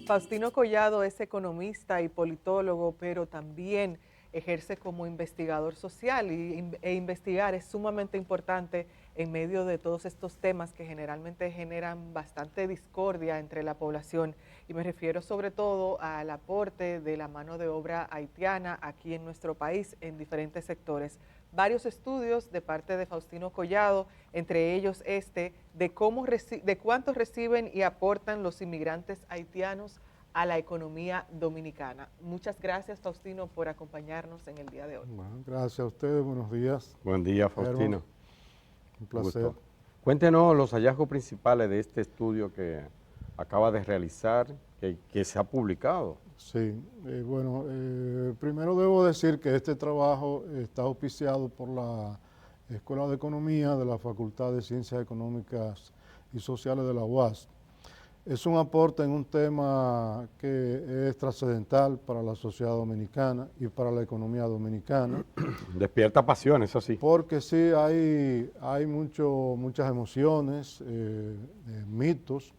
Faustino Collado es economista y politólogo, pero también ejerce como investigador social e investigar es sumamente importante en medio de todos estos temas que generalmente generan bastante discordia entre la población. Y me refiero sobre todo al aporte de la mano de obra haitiana aquí en nuestro país en diferentes sectores. Varios estudios de parte de Faustino Collado, entre ellos de cuánto reciben y aportan los inmigrantes haitianos a la economía dominicana. Muchas gracias, Faustino, por acompañarnos en el día de hoy. Bueno, gracias a ustedes, buenos días. Buen día, Faustino. Herman, un placer. Gusto. Cuéntenos los hallazgos principales de este estudio que acaba de realizar, que se ha publicado. Sí, primero debo decir que este trabajo está auspiciado por la Escuela de Economía de la Facultad de Ciencias Económicas y Sociales de la UAS. Es un aporte en un tema que es trascendental para la sociedad dominicana y para la economía dominicana. Despierta pasión, eso sí. Porque sí, hay muchas emociones, mitos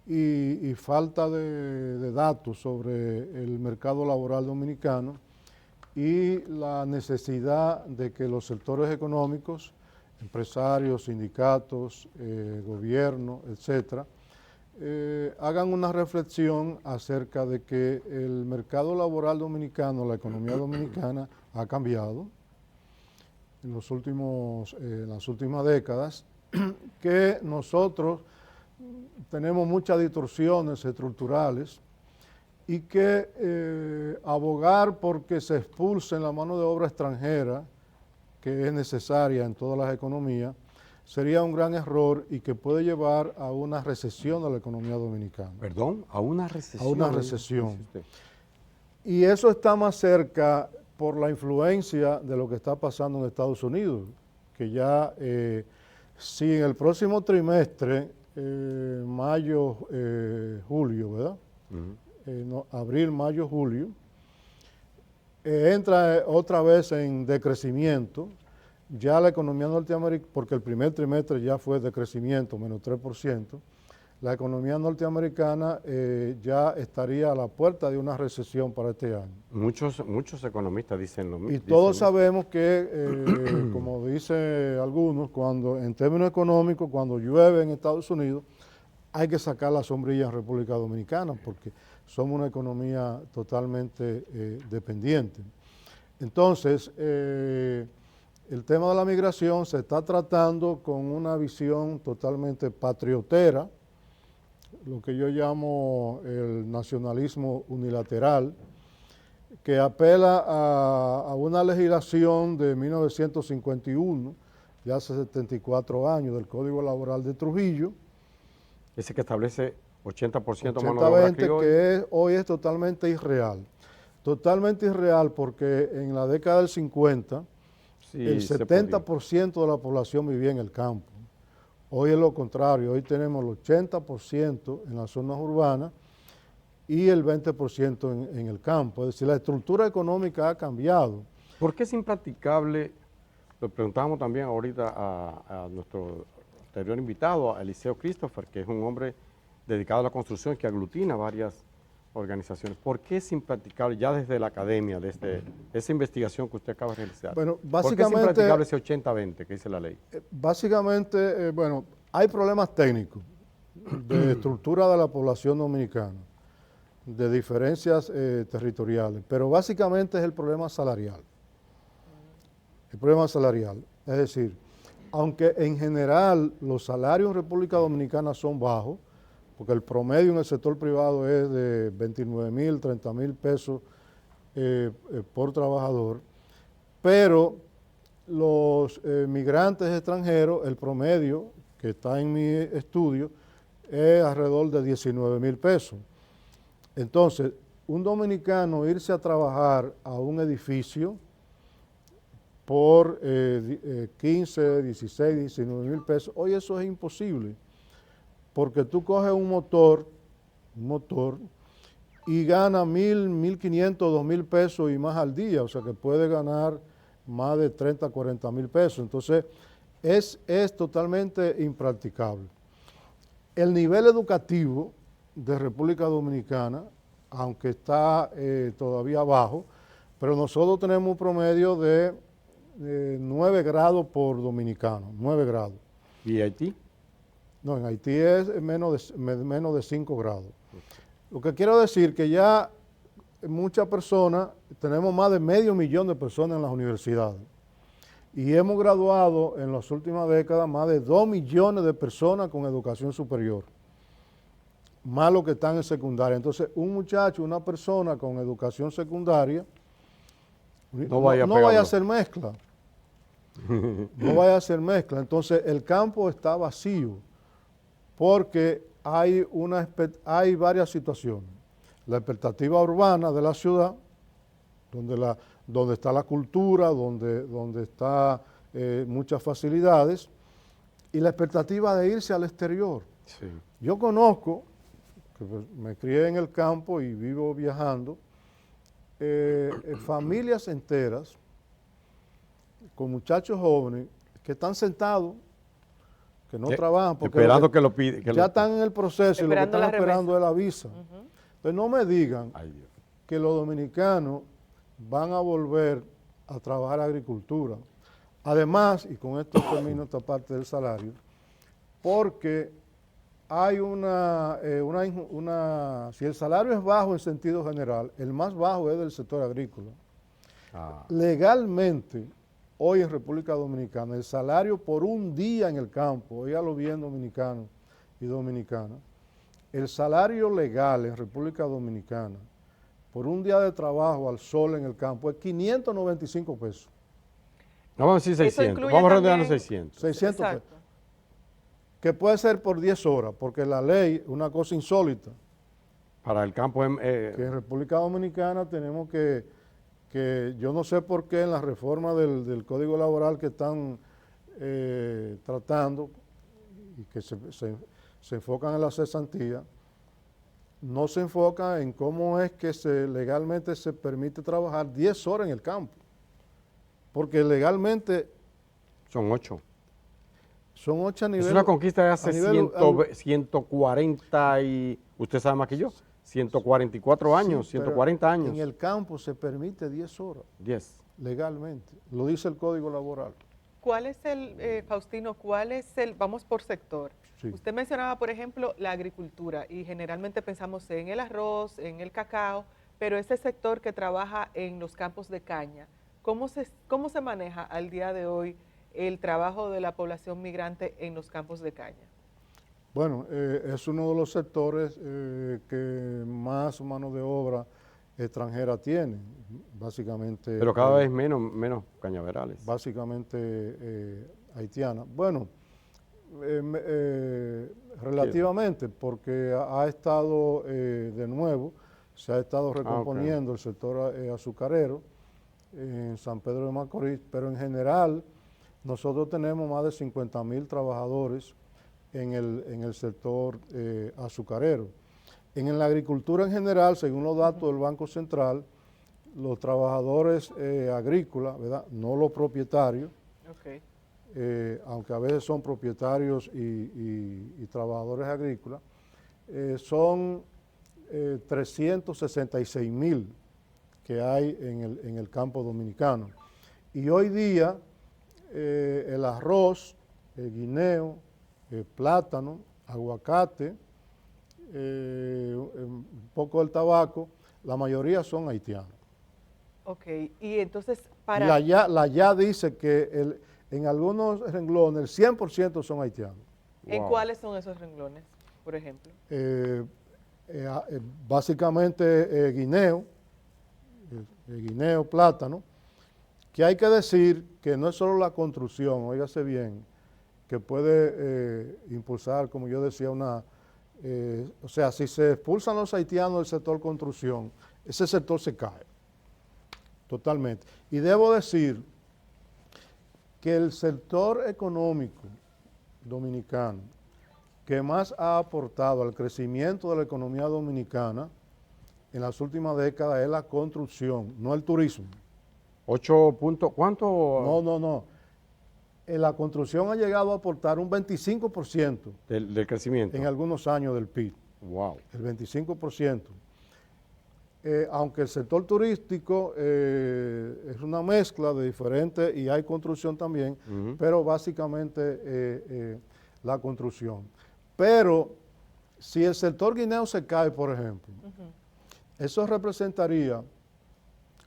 y falta de datos sobre el mercado laboral dominicano y la necesidad de que los sectores económicos, empresarios, sindicatos, gobierno, etcétera, hagan una reflexión acerca de que el mercado laboral dominicano, la economía dominicana ha cambiado en las últimas décadas, que nosotros tenemos muchas distorsiones estructurales y que abogar porque se expulse la mano de obra extranjera, que es necesaria en todas las economías, sería un gran error y que puede llevar a una recesión de la economía dominicana. ¿Perdón? ¿A una recesión? A una recesión. Y eso está más cerca por la influencia de lo que está pasando en Estados Unidos, que ya si en el próximo trimestre, mayo, julio, ¿verdad? Abril, mayo, julio, entra otra vez en decrecimiento. Ya la economía norteamericana, porque el primer trimestre ya fue de crecimiento, menos 3%, la economía norteamericana ya estaría a la puerta de una recesión para este año. Muchos economistas dicen lo mismo. Y todos sabemos que, como dicen algunos, en términos económicos, cuando llueve en Estados Unidos, hay que sacar la sombrilla en República Dominicana, porque somos una economía totalmente dependiente. Entonces, el tema de la migración se está tratando con una visión totalmente patriotera, lo que yo llamo el nacionalismo unilateral, que apela a una legislación de 1951, de hace 74 años, del Código Laboral de Trujillo. Ese que establece 80% mano de obra criolla. Que hoy es totalmente irreal. Totalmente irreal porque en la década del 50, sí, el 70% de la población vivía en el campo. Hoy es lo contrario, hoy tenemos el 80% en las zonas urbanas y el 20% en el campo. Es decir, la estructura económica ha cambiado. ¿Por qué es impracticable? Lo preguntábamos también ahorita a nuestro anterior invitado, a Eliseo Christopher, que es un hombre dedicado a la construcción que aglutina varias organizaciones. ¿Por qué es impracticable ya desde la academia, desde esa investigación que usted acaba de realizar? Bueno, ¿Por qué es impracticable ese 80-20 que dice la ley? Básicamente, hay problemas técnicos de estructura de la población dominicana, de diferencias territoriales, pero básicamente es el problema salarial. El problema salarial, es decir, aunque en general los salarios en República Dominicana son bajos, porque el promedio en el sector privado es de 29,000, 30,000 pesos por trabajador, pero los migrantes extranjeros, el promedio que está en mi estudio, es alrededor de 19,000 pesos. Entonces, un dominicano irse a trabajar a un edificio por 15, 16, 19,000 pesos, hoy eso es imposible. Porque tú coges un motor y gana 1,000, 1,500, 2,000 pesos y más al día, o sea que puede ganar más de 30, 40,000 pesos. Entonces, es totalmente impracticable. El nivel educativo de República Dominicana, aunque está todavía bajo, pero nosotros tenemos un promedio de 9 grados por dominicano, 9 grados. ¿Y Haití? No, en Haití es menos de 5 grados. Lo que quiero decir que ya muchas personas, tenemos más de 500,000 de personas en las universidades y hemos graduado en las últimas décadas más de 2 millones de personas con educación superior, más los que están en secundaria. Entonces, un muchacho, una persona con educación secundaria, no vaya a hacer mezcla. No vaya a hacer mezcla. Entonces, el campo está vacío porque hay varias situaciones. La expectativa urbana de la ciudad, donde está la cultura, donde está muchas facilidades, y la expectativa de irse al exterior. Sí. Yo conozco, que me crié en el campo y vivo viajando, familias enteras con muchachos jóvenes que están sentados, que no trabajan, porque esperando que lo pide. ya están en el proceso y lo que están esperando es la visa. Entonces no me digan que los dominicanos van a volver a trabajar agricultura. Además, y con esto termino esta parte del salario, porque hay si el salario es bajo en sentido general, el más bajo es del sector agrícola. Legalmente, hoy en República Dominicana, el salario por un día en el campo, óigalo bien dominicanos y dominicanas, el salario legal en República Dominicana por un día de trabajo al sol en el campo es 595 pesos. No vamos a decir 600, vamos redondeando 600. 600 pesos. Que puede ser por 10 horas, porque la ley es una cosa insólita. Para el campo que en República Dominicana tenemos que yo no sé por qué en la reforma del Código Laboral que están tratando y que se enfocan en la cesantía, no se enfocan en cómo es que legalmente se permite trabajar 10 horas en el campo. Porque legalmente... Son 8. Son 8 a nivel... Es una conquista de hace 140 y... Usted sabe más que yo. 144 años, sí, 140 años. En el campo se permite 10 horas. 10. Legalmente. Lo dice el Código Laboral. ¿Cuál es Faustino, vamos por sector? Sí. Usted mencionaba, por ejemplo, la agricultura y generalmente pensamos en el arroz, en el cacao, pero ese sector que trabaja en los campos de caña, ¿cómo se maneja al día de hoy el trabajo de la población migrante en los campos de caña? Bueno, es uno de los sectores que más mano de obra extranjera tiene, básicamente. Pero cada vez menos cañaverales. Básicamente haitiana. Bueno, relativamente, porque ha estado de nuevo, se ha estado recomponiendo el sector azucarero en San Pedro de Macorís, pero en general nosotros tenemos más de 50,000 trabajadores en el sector azucarero. En la agricultura en general, según los datos del Banco Central, los trabajadores agrícolas, ¿verdad?, no los propietarios, aunque a veces son propietarios y trabajadores agrícolas, son 366,000 que hay en el campo dominicano. Y hoy día el arroz, el guineo, el plátano, aguacate, un poco del tabaco, la mayoría son haitianos. Ok, y entonces La ya dice que en algunos renglones el 100% son haitianos. ¿En cuáles son esos renglones, por ejemplo? Básicamente guineo, plátano, que hay que decir que no es solo la construcción, óigase bien, que puede impulsar, como yo decía, o sea, si se expulsan los haitianos del sector construcción, ese sector se cae totalmente. Y debo decir que el sector económico dominicano que más ha aportado al crecimiento de la economía dominicana en las últimas décadas es la construcción, no el turismo. 8 puntos, ¿cuánto? No. La construcción ha llegado a aportar un 25% del crecimiento. En algunos años del PIB. Wow. el 25%. Aunque el sector turístico es una mezcla de diferentes, y hay construcción también, pero básicamente la construcción. Pero si el sector guineo se cae, por ejemplo, eso representaría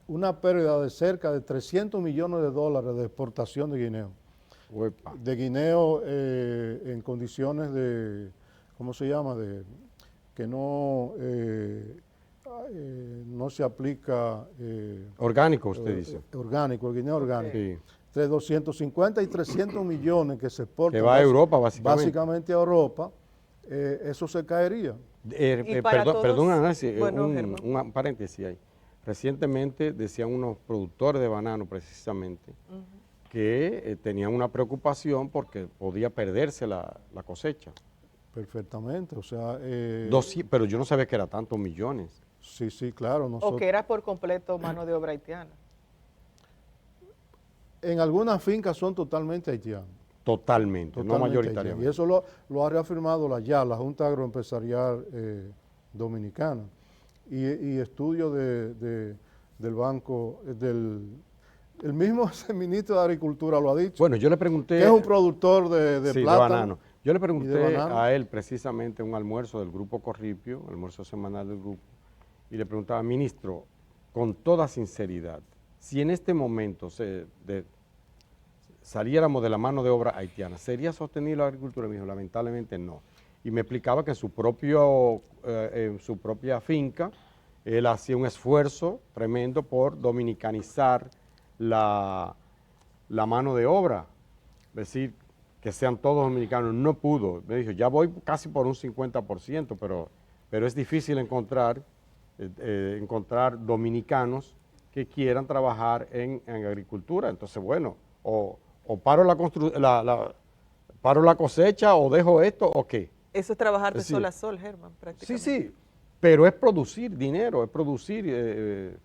una pérdida de cerca de 300 millones de dólares de exportación de guineo. Uepa. De guineo en condiciones de, ¿cómo se llama? De que no se aplica Orgánico, usted dice. orgánico, el guineo orgánico. Sí. Entre 250 y 300 millones que se exportan. Que va a Europa, básicamente. Básicamente a Europa, eso se caería. Y para todos- Perdón, Nancy, bueno, Germán. un paréntesis ahí. Recientemente decían unos productores de banano, precisamente, que tenían una preocupación porque podía perderse la cosecha. Perfectamente, o sea... Pero yo no sabía que era tantos millones. sí, sí, claro. O que era por completo mano de obra haitiana. En algunas fincas son totalmente haitianos. Totalmente, no Totalmente mayoritariamente. haitianos. Y eso lo ha reafirmado la Junta Agroempresarial Dominicana. Y estudios del banco, el mismo ministro de Agricultura lo ha dicho, Bueno, yo le pregunté... que es un productor de sí, plátano. de banano. Yo le y pregunté de banano. a él precisamente un almuerzo del Grupo Corripio, almuerzo semanal del grupo, y le preguntaba, ministro, con toda sinceridad, si en este momento saliéramos de la mano de obra haitiana, ¿sería sostenible la agricultura? Me dijo, lamentablemente no. Y me explicaba que en su propia finca, él hacía un esfuerzo tremendo por dominicanizar la mano de obra, es decir, que sean todos dominicanos. No pudo, me dijo, ya voy casi por un 50%, pero es difícil encontrar dominicanos que quieran trabajar en agricultura. Entonces, bueno, o paro paro la cosecha o dejo esto o qué. Eso es trabajar de Es decir, sol a sol, Germán, Sí, prácticamente. sí, pero es producir dinero, es producir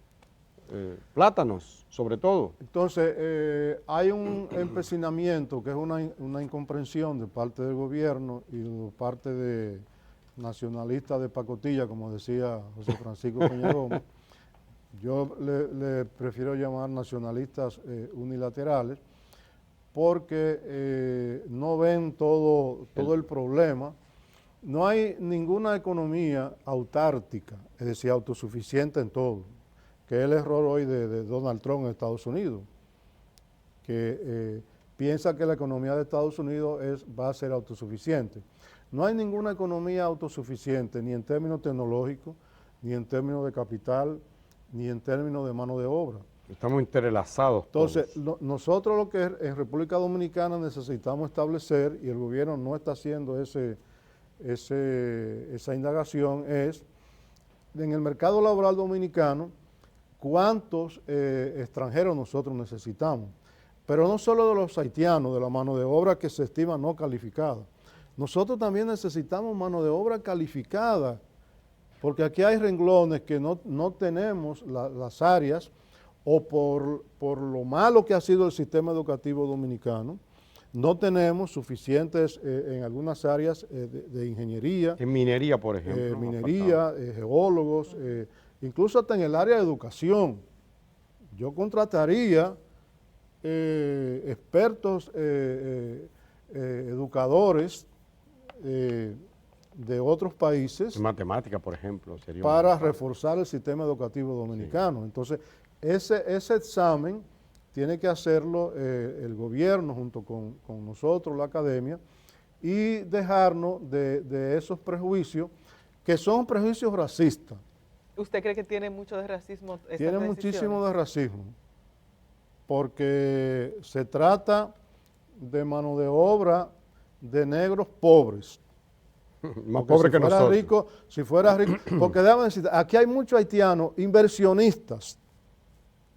plátanos, sobre todo. Entonces, hay un empecinamiento que es una incomprensión de parte del gobierno y de parte de nacionalistas de pacotilla, como decía José Francisco Peña Gómez. Yo le prefiero llamar nacionalistas unilaterales, porque no ven todo el problema. No hay ninguna economía autártica, es decir, autosuficiente en todo, que es el error hoy de Donald Trump en Estados Unidos, que piensa que la economía de Estados Unidos va a ser autosuficiente. No hay ninguna economía autosuficiente, ni en términos tecnológicos, ni en términos de capital, ni en términos de mano de obra. Estamos entrelazados. Entonces, todos. nosotros lo que en República Dominicana necesitamos establecer, y el gobierno no está haciendo esa indagación, es en el mercado laboral dominicano cuántos extranjeros nosotros necesitamos. Pero no solo de los haitianos, de la mano de obra que se estima no calificada. Nosotros también necesitamos mano de obra calificada, porque aquí hay renglones que no tenemos las áreas, o por lo malo que ha sido el sistema educativo dominicano, no tenemos suficientes en algunas áreas de ingeniería. En minería, por ejemplo. Minería, geólogos, incluso hasta en el área de educación. Yo contrataría expertos educadores de otros países En matemática, por ejemplo. Sería para reforzar el sistema educativo dominicano. Sí. Entonces, ese examen tiene que hacerlo el gobierno junto con nosotros, la academia, y dejarnos de esos prejuicios que son prejuicios racistas. ¿Usted cree que tiene mucho de racismo? Tiene muchísimo de racismo, porque se trata de mano de obra de negros pobres. Más pobre que nosotros. Rico, si fuera rico, porque déjame decir, aquí hay muchos haitianos inversionistas,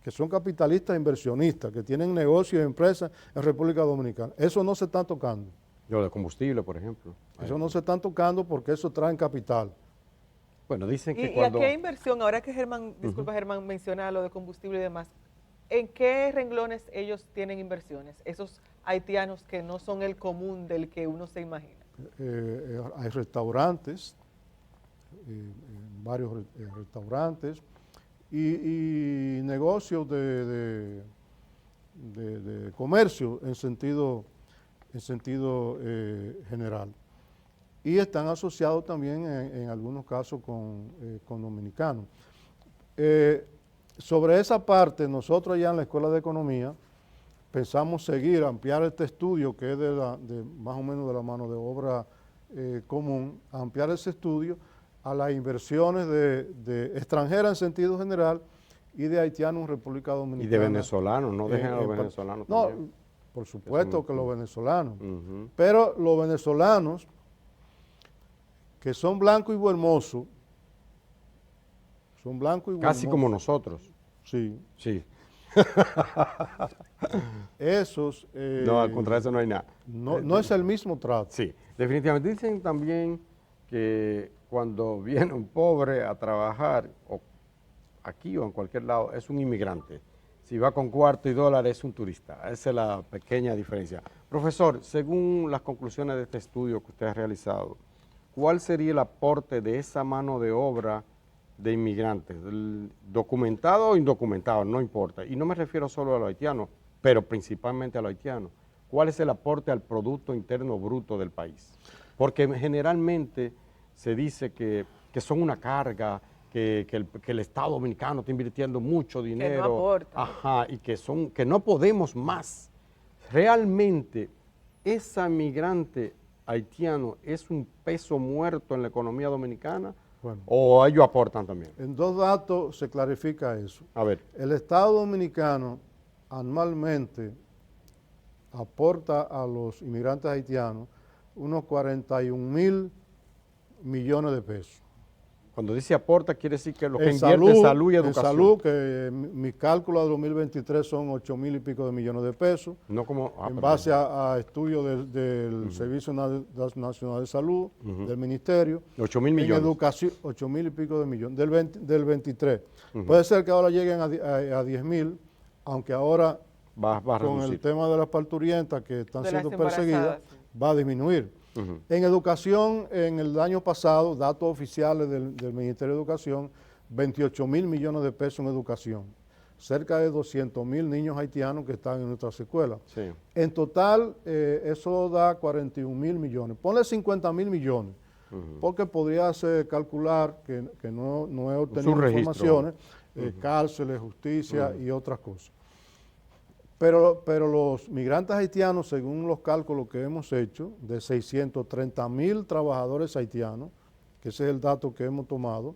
que son capitalistas inversionistas, que tienen negocios y empresas en República Dominicana. Eso no se está tocando. Lo de combustible, por ejemplo. Eso no se están tocando porque eso trae capital. Bueno, dicen que ¿Y a qué inversión? Ahora que Germán, disculpa Germán, menciona lo de combustible y demás, ¿en qué renglones ellos tienen inversiones? Esos haitianos que no son el común del que uno se imagina. Hay restaurantes, varios restaurantes y negocios de comercio en sentido general. Y están asociados también en algunos casos con dominicanos. Sobre esa parte, nosotros allá en la Escuela de Economía pensamos seguir, ampliar este estudio que es de más o menos de la mano de obra común, ampliar ese estudio a las inversiones de extranjeras en sentido general y de haitianos en República Dominicana. Y de venezolanos, no dejen a los venezolanos también. No, por supuesto que los venezolanos, pero los venezolanos que son blancos y hermosos, son blancos y casi como nosotros. Sí. Sí. Esos... no, contra eso no hay nada. No es el mismo trato. Sí, definitivamente. Dicen también que cuando viene un pobre a trabajar, o aquí o en cualquier lado, es un inmigrante. Si va con cuarto y dólar, es un turista. Esa es la pequeña diferencia. Profesor, según las conclusiones de este estudio que usted ha realizado, ¿cuál sería el aporte de esa mano de obra de inmigrantes? ¿Documentado o indocumentado? No importa. Y no me refiero solo a los haitianos, pero principalmente a los haitianos. ¿Cuál es el aporte al Producto Interno Bruto del país? Porque generalmente se dice que son una carga, que el Estado Dominicano está invirtiendo mucho dinero. Que no aporta. Ajá, y que no podemos más. Realmente, esa migrante haitiano es un peso muerto en la economía dominicana, Bueno, o ellos aportan también. en 2 datos se clarifica eso. A ver, El Estado Dominicano anualmente aporta a los inmigrantes haitianos unos 41.000 millones de pesos. cuando dice aporta, quiere decir que lo que En invierte en salud y educación. En salud, que mi cálculo de 2023 son 8.000 y pico de millones de pesos, No como, en perdón. base a estudios del Servicio Nacional de Salud, del Ministerio. 8.000 En millones. educación, 8.000 y pico de millones, del 23. Puede ser que ahora lleguen a 10.000, aunque ahora Va a con reducir. el tema de las parturientas que están De las siendo perseguidas, embarazadas, va a disminuir. En educación, en el año pasado, datos oficiales del Ministerio de Educación, 28.000 millones de pesos en educación. Cerca de 200.000 niños haitianos que están en nuestras escuelas. Sí. En total, eso da 41.000 millones. Ponle 50.000 millones, porque podrías calcular que no he obtenido Subregistro. informaciones, cárceles, justicia y otras cosas. Pero los migrantes haitianos, según los cálculos que hemos hecho, de 630.000 trabajadores haitianos, que ese es el dato que hemos tomado,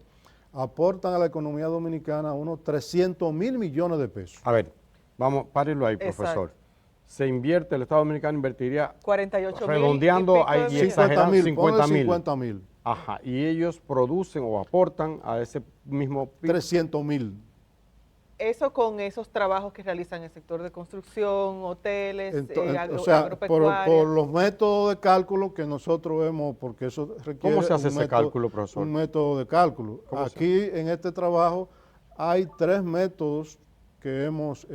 aportan a la economía dominicana unos 300.000 millones de pesos. A ver, vamos, párenlo ahí, Exacto. profesor. Se invierte, el Estado Dominicano invertiría, 48.000 redondeando, y pico hay de 10 millones. exagerados, 50.000. 50.000. Ajá, y ellos producen o aportan a ese mismo PIB. 300.000. Eso con esos trabajos que realizan en el sector de construcción, hoteles, O sea, agropecuarias. por los métodos de cálculo que nosotros vemos, porque eso requiere ¿Cómo se hace un ese método- cálculo, profesor? Un método de cálculo. ¿Cómo se Aquí en este trabajo hay 3 métodos que hemos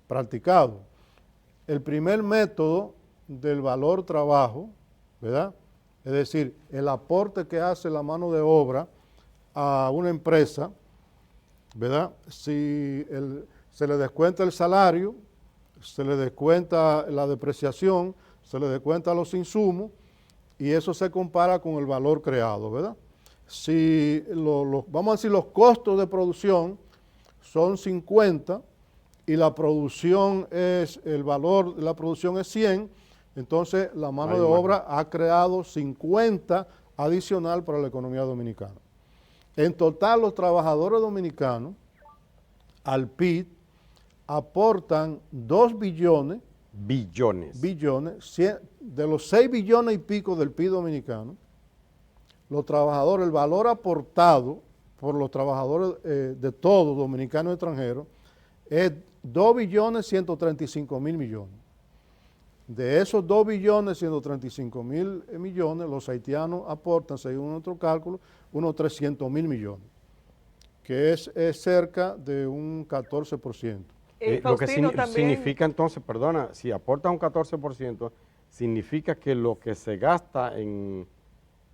practicado. El primer método del valor trabajo, ¿verdad? Es decir, el aporte que hace la mano de obra a una empresa, ¿verdad? Si se le descuenta el salario, se le descuenta la depreciación, se le descuenta los insumos y eso se compara con el valor creado, ¿verdad? Si vamos a decir los costos de producción son 50 y la producción el valor de la producción es 100, entonces la mano de obra ha creado 50 adicional para la economía dominicana. En total, los trabajadores dominicanos al PIB aportan 2 billones, de los 6 billones y pico del PIB dominicano, los trabajadores, el valor aportado por los trabajadores de todos, dominicanos y extranjeros, es 2.135.000 millones. De esos 2.135.000 millones, los haitianos aportan, según nuestro cálculo, unos 300.000 millones, que es cerca de un 14%. Lo que Faustino, también, significa entonces, perdona, si aporta un 14%, significa que lo que se gasta en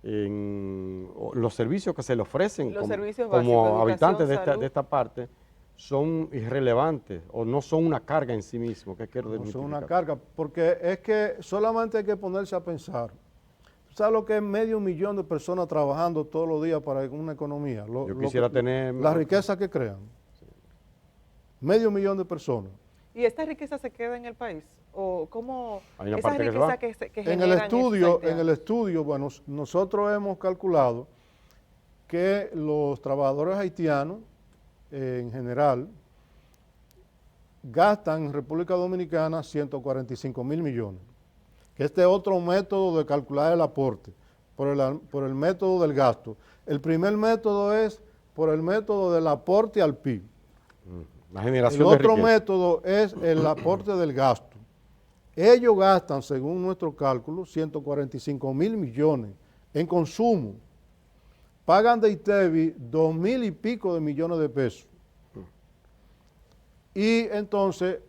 los servicios que se le ofrecen Los como, servicios como básicos, habitantes educación, salud. de esta parte son irrelevantes o no son una carga en sí mismo. ¿Qué quiero No son una desmitificar? carga, porque es que solamente hay que ponerse a pensar. ¿Tú sabes lo que es 500.000 de personas trabajando todos los días para una economía? Yo quisiera tener... La riqueza que crean. 500.000 de personas. ¿Y esta riqueza se queda en el país? ¿O cómo Hay una esa parte que se riqueza va. que En el generan estos estudio, haitianos? bueno, nosotros hemos calculado que los trabajadores haitianos, en general, gastan en República Dominicana 145.000 millones. Que este es otro método de calcular el aporte, por el método del gasto. El primer método es por el método del aporte al PIB. La generación El de otro riqueza. método es el aporte del gasto. Ellos gastan, según nuestro cálculo, 145.000 millones en consumo. Pagan de ITEVI 2.000 y pico de millones de pesos. Y entonces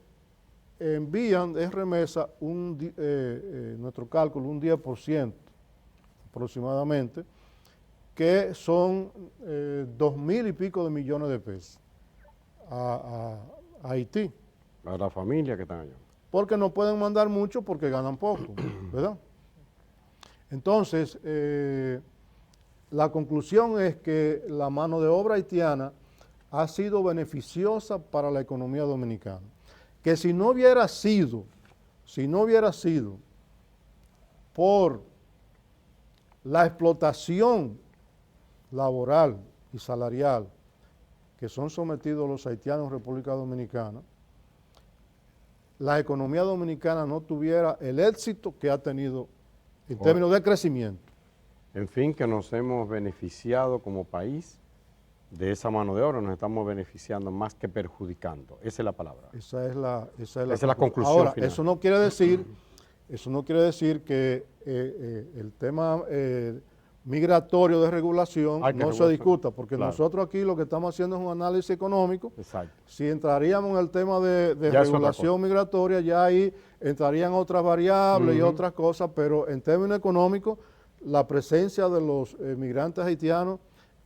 envían de remesa, nuestro cálculo, un 10% aproximadamente, que son 2.000 y pico de millones de pesos a Haití. A la familia que están allá. Porque no pueden mandar mucho porque ganan poco, ¿verdad? Entonces, la conclusión es que la mano de obra haitiana ha sido beneficiosa para la economía dominicana. Que si no hubiera sido por la explotación laboral y salarial que son sometidos los haitianos en República Dominicana, la economía dominicana no tuviera el éxito que ha tenido en términos de crecimiento. En fin, que nos hemos beneficiado como país de esa mano de obra, nos estamos beneficiando más que perjudicando. Esa es la palabra. Esa es la conclusión Ahora, final. eso no quiere decir que el tema migratorio de regulación no se discuta, porque claro. nosotros aquí lo que estamos haciendo es un análisis económico. Exacto. Si entraríamos en el tema de Ya regulación migratoria, ya ahí entrarían otras variables y otras cosas, pero en términos económicos, la presencia de los migrantes haitianos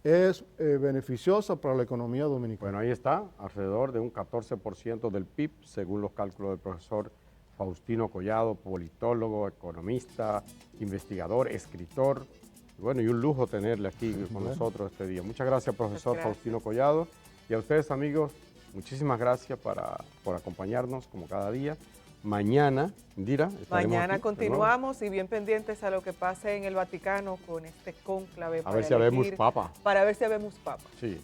es beneficiosa para la economía dominicana. Bueno, ahí está, alrededor de un 14% del PIB, según los cálculos del profesor Faustino Collado, politólogo, economista, investigador, escritor. Bueno, y un lujo tenerle aquí con nosotros este día. Muchas gracias, profesor Faustino Collado. Y a ustedes, amigos, muchísimas gracias por acompañarnos como cada día. Mañana, Indira, mañana continuamos y bien pendientes a lo que pase en el Vaticano con este cónclave. A ver si habemos papa. Para ver si habemos papa. Sí.